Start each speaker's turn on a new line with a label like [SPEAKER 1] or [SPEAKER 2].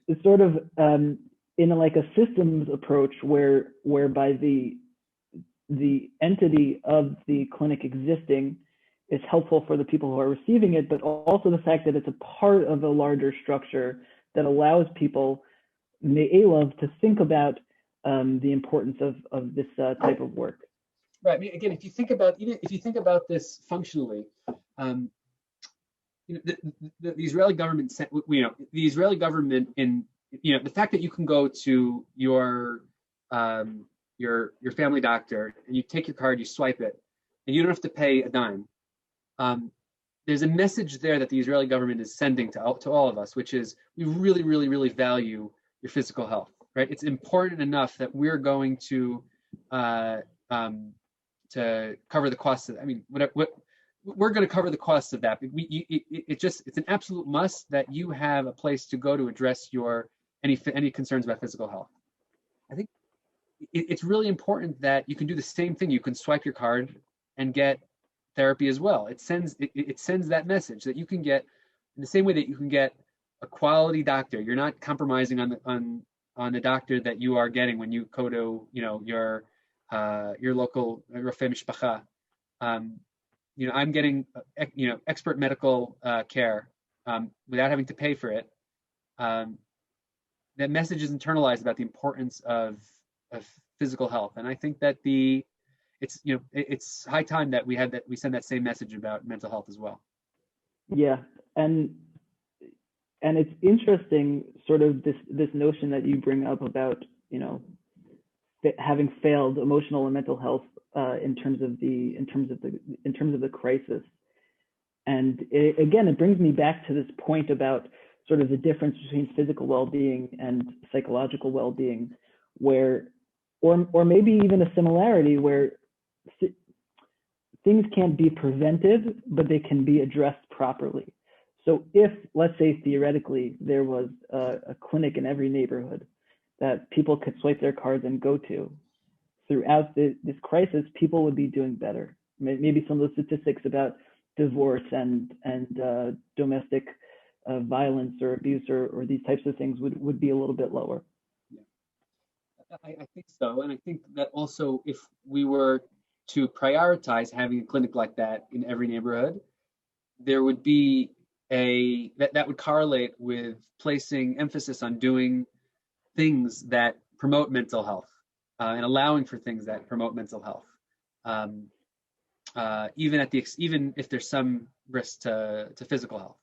[SPEAKER 1] it's sort of in like a systems approach whereby the entity of the clinic existing is helpful for the people who are receiving it, but also the fact that it's a part of a larger structure that allows people to think about the importance of this type of work.
[SPEAKER 2] Right. I mean, again, if you think about this functionally, the Israeli government, the Israeli government the fact that you can go to your family doctor and you take your card, you swipe it, and you don't have to pay a dime. There's a message there that the Israeli government is sending to all of us, which is we really, really, really value your physical health. Right? It's important enough that we're going to cover the costs of. I mean, what we're going to cover the costs of that. It's an absolute must that you have a place to go to address your any concerns about physical health. I think it's really important that you can do the same thing. You can swipe your card and get therapy as well. It sends that message that you can get in the same way that you can get a quality doctor. You're not compromising on the doctor that you are getting when you go to your local Rofei Mishpacha. I'm getting expert medical care without having to pay for it. That message is internalized about the importance of physical health, and I think that it's high time that we send that same message about mental health as well.
[SPEAKER 1] Yeah, and it's interesting, sort of this notion that you bring up about having failed emotional and mental health in terms of the crisis, and it brings me back to this point about sort of the difference between physical well-being and psychological well-being, or maybe even a similarity where things can't be prevented, but they can be addressed properly. So if, let's say theoretically, there was a clinic in every neighborhood that people could swipe their cards and go to, throughout this crisis, people would be doing better. Maybe some of the statistics about divorce and domestic violence or abuse or these types of things would be a little bit lower.
[SPEAKER 2] Yeah, I think so. And I think that also if we were to prioritize having a clinic like that in every neighborhood, there would be that would correlate with placing emphasis on doing things that promote mental health and allowing for things that promote mental health, even if there's some risk to physical health.